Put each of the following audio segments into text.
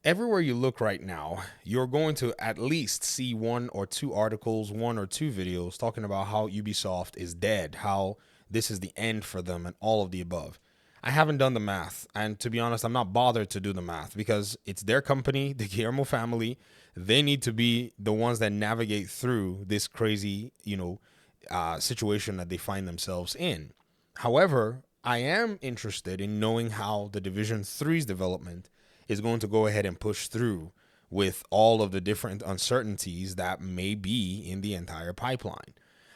everywhere you look right now, you're going to at least see one or two articles, one or two videos talking about how Ubisoft is dead, how this is the end for them, and all of the above. I haven't done the math, and to be honest, I'm not bothered to do the math because it's their company, the Guillermo family. They need to be the ones that navigate through this crazy, situation that they find themselves in. However, I am interested in knowing how the Division Three's development is going to go ahead and push through with all of the different uncertainties that may be in the entire pipeline.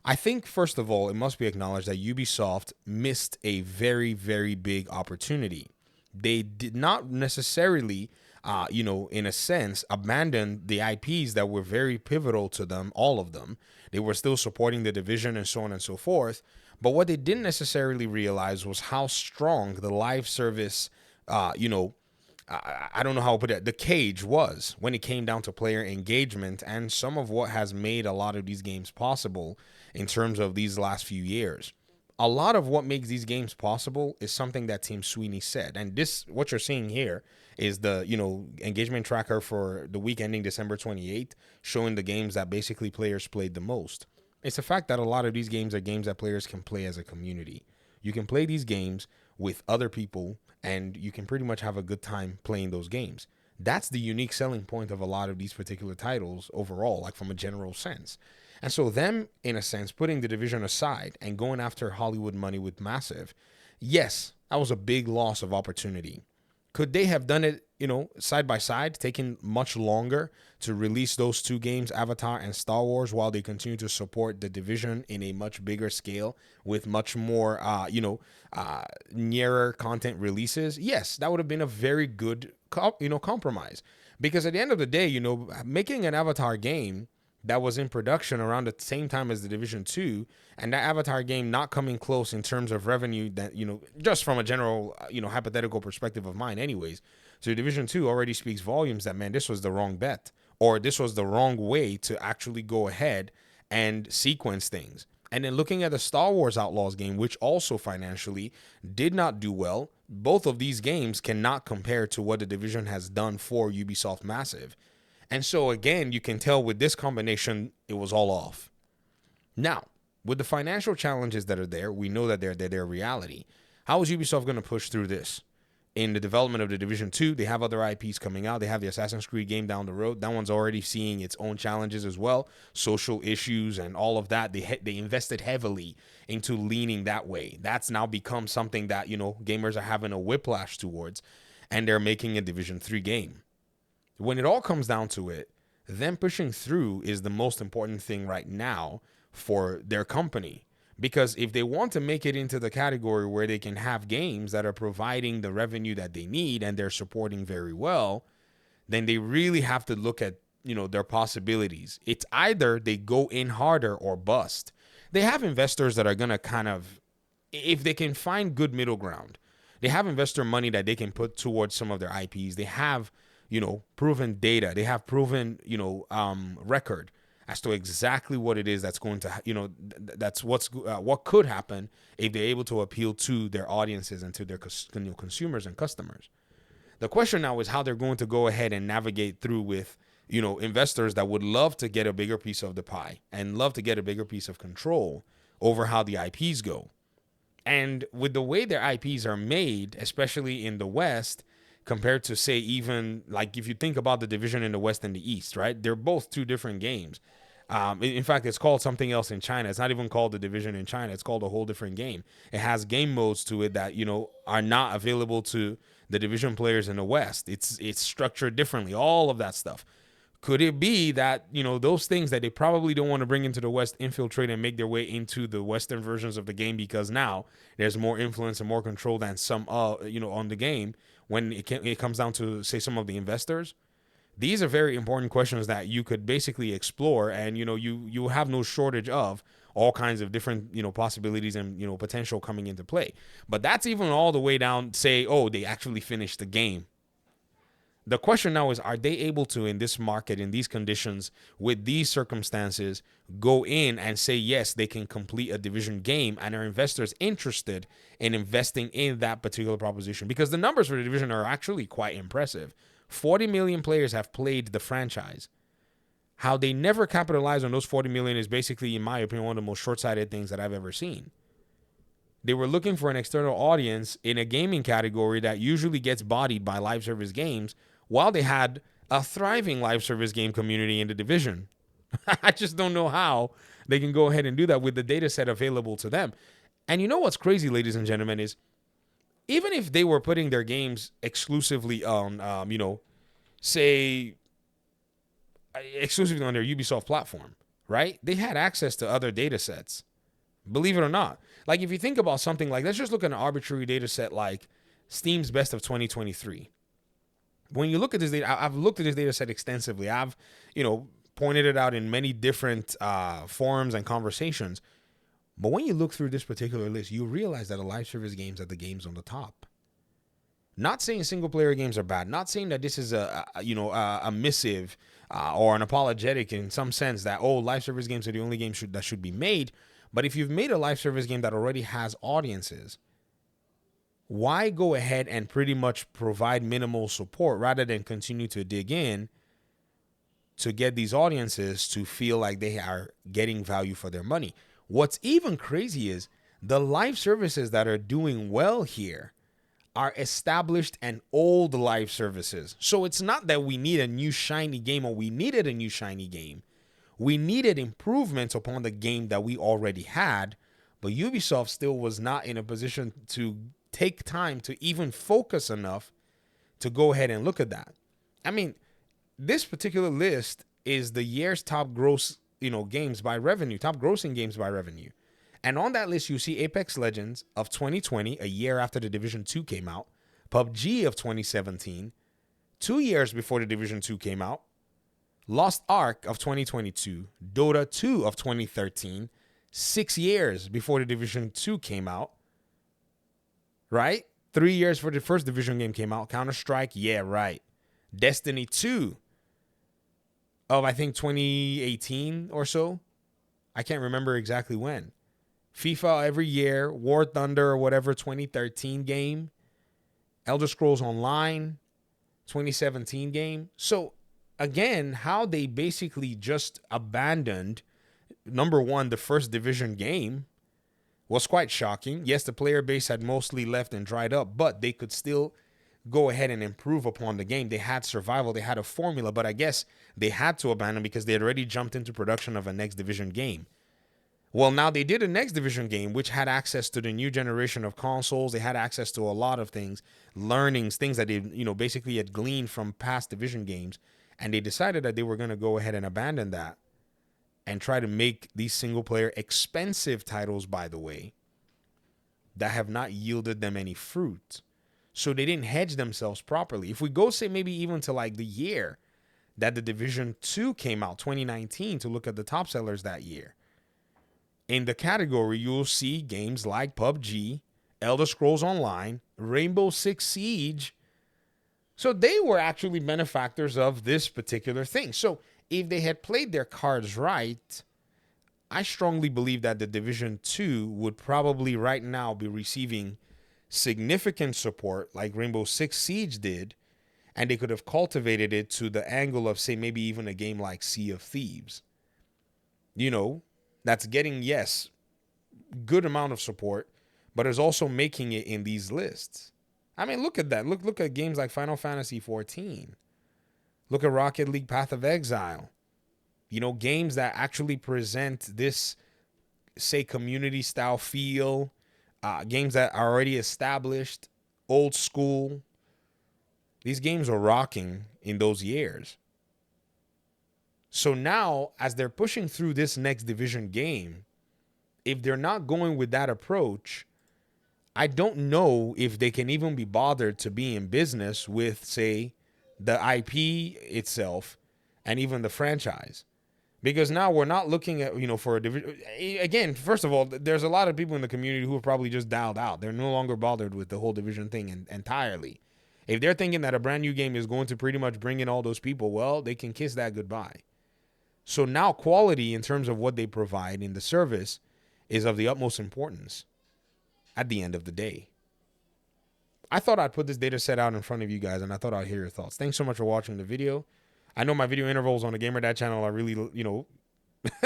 I think, first of all, it must be acknowledged that Ubisoft missed a very, very big opportunity. They did not necessarily, in a sense, abandon the IPs that were very pivotal to them, all of them. They were still supporting the division and so on and so forth. But what they didn't necessarily realize was how strong the live service, I don't know how to put it, the cage was when it came down to player engagement and some of what has made a lot of these games possible in terms of these last few years. A lot of what makes these games possible is something that Tim Sweeney said. And this, what you're seeing here, is the, engagement tracker for the week ending December 28th, showing the games that basically players played the most. It's the fact that a lot of these games are games that players can play as a community. You can play these games with other people and you can pretty much have a good time playing those games. That's the unique selling point of a lot of these particular titles overall, like from a general sense. And so them, in a sense, putting the division aside and going after Hollywood money with Massive, yes, that was a big loss of opportunity. Could they have done it, side by side, taking much longer to release those two games, Avatar and Star Wars, while they continue to support the division in a much bigger scale with much more, nearer content releases? Yes, that would have been a very good, compromise. Because at the end of the day, making an Avatar game that was in production around the same time as the Division 2, and that Avatar game not coming close in terms of revenue that, just from a general, hypothetical perspective of mine anyways. So Division 2 already speaks volumes that, man, this was the wrong bet, or this was the wrong way to actually go ahead and sequence things. And then looking at the Star Wars Outlaws game, which also financially did not do well, both of these games cannot compare to what the Division has done for Ubisoft Massive. And so, again, you can tell with this combination, it was all off. Now, with the financial challenges that are there, we know that they're reality. How is Ubisoft going to push through this? In the development of the Division 2, they have other IPs coming out. They have the Assassin's Creed game down the road. That one's already seeing its own challenges as well. Social issues and all of that. They invested heavily into leaning that way. That's now become something that, gamers are having a whiplash towards. And they're making a Division 3 game. When it all comes down to it, them pushing through is the most important thing right now for their company. Because if they want to make it into the category where they can have games that are providing the revenue that they need and they're supporting very well, then they really have to look at, their possibilities. It's either they go in harder or bust. They have investors that are going to kind of, if they can find good middle ground, they have investor money that they can put towards some of their IPs. They have proven data. They have proven, record as to exactly what it is that's going to, that's what could happen if they're able to appeal to their audiences and to their consumers and customers. The question now is how they're going to go ahead and navigate through with, investors that would love to get a bigger piece of the pie and love to get a bigger piece of control over how the IPs go. And with the way their IPs are made, especially in the West, compared to, say, even like if you think about the division in the West and the East, right? They're both two different games. In fact, it's called something else in China. It's not even called the division in China. It's called a whole different game. It has game modes to it that, are not available to the division players in the West. It's structured differently, all of that stuff. Could it be that, those things that they probably don't want to bring into the West infiltrate and make their way into the Western versions of the game because now there's more influence and more control than some, on the game when it comes down to, say, some of the investors? These are very important questions that you could basically explore, and, you have no shortage of all kinds of different, possibilities and, potential coming into play. But that's even all the way down, say, oh, they actually finished the game. The question now is, are they able to, in this market, in these conditions, with these circumstances, go in and say, yes, they can complete a division game, and are investors interested in investing in that particular proposition? Because the numbers for the division are actually quite impressive. 40 million players have played the franchise. How they never capitalize on those 40 million is basically, in my opinion, one of the most short-sighted things that I've ever seen. They were looking for an external audience in a gaming category that usually gets bodied by live service games, while they had a thriving live service game community in the division. I just don't know how they can go ahead and do that with the data set available to them. And you know what's crazy, ladies and gentlemen, is even if they were putting their games exclusively on, say, exclusively on their Ubisoft platform, right? They had access to other data sets. Believe it or not. Like, if you think about something like, let's just look at an arbitrary data set like Steam's Best of 2023. When you look at this data, I've looked at this data set extensively. I've, pointed it out in many different forums and conversations. But when you look through this particular list, you realize that the live service games are the games on the top. Not saying single player games are bad. Not saying that this is a missive or an apologetic in some sense that, live service games are the only games that should be made. But if you've made a live service game that already has audiences, why go ahead and pretty much provide minimal support rather than continue to dig in to get these audiences to feel like they are getting value for their money? What's even crazy is the live services that are doing well here are established and old live services. So it's not that we need a new shiny game or we needed a new shiny game. We needed improvements upon the game that we already had, but Ubisoft still was not in a position to take time to even focus enough to go ahead and look at that. I mean, this particular list is the year's top gross, games by revenue, top grossing games by revenue. And on that list, you see Apex Legends of 2020, a year after the Division 2 came out, PUBG of 2017, 2 years before the Division 2 came out, Lost Ark of 2022, Dota 2 of 2013, 6 years before the Division 2 came out, right? 3 years for the first Division game came out, Counter-Strike, yeah, right. Destiny 2 of, I think, 2018 or so. I can't remember exactly when. FIFA every year, War Thunder or whatever, 2013 game. Elder Scrolls Online, 2017 game. So, again, how they basically just abandoned, number one, the first Division game was quite shocking. Yes, the player base had mostly left and dried up, but they could still go ahead and improve upon the game. They had survival, they had a formula, but I guess they had to abandon because they had already jumped into production of a next Division game. Well, now they did a next Division game, which had access to the new generation of consoles. They had access to a lot of things, learnings, things that they, basically had gleaned from past Division games. And they decided that they were going to go ahead and abandon that and try to make these single player expensive titles, by the way, that have not yielded them any fruit. So they didn't hedge themselves properly. If we go, say, maybe even to like the year that the Division 2 came out, 2019, to look at the top sellers that year, in the category, you'll see games like PUBG, Elder Scrolls Online, Rainbow Six Siege. So they were actually benefactors of this particular thing. So if they had played their cards right, I strongly believe that the Division 2 would probably right now be receiving significant support like Rainbow Six Siege did, and they could have cultivated it to the angle of, say, maybe even a game like Sea of Thieves. That's getting, yes, good amount of support, but is also making it in these lists. I mean, look at that. Look at games like Final Fantasy 14. Look at Rocket League Path of Exile. Games that actually present this, say, community style feel, games that are already established, old school. These games are rocking in those years. So now, as they're pushing through this next Division game, if they're not going with that approach, I don't know if they can even be bothered to be in business with, say, the IP itself and even the franchise. Because now we're not looking at, for a division. Again, first of all, there's a lot of people in the community who have probably just dialed out. They're no longer bothered with the whole Division thing entirely. If they're thinking that a brand new game is going to pretty much bring in all those people, well, they can kiss that goodbye. So now quality in terms of what they provide in the service is of the utmost importance at the end of the day. I thought I'd put this data set out in front of you guys, and I thought I'd hear your thoughts. Thanks so much for watching the video. I know my video intervals on the Gamer Dad channel are really,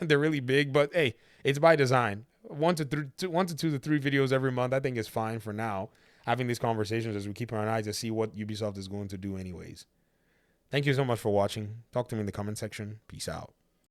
they're really big, but hey, it's by design. 1 to 2 to 3 videos every month, I think is fine for now. Having these conversations as we keep our eyes to see what Ubisoft is going to do anyways. Thank you so much for watching. Talk to me in the comment section. Peace out.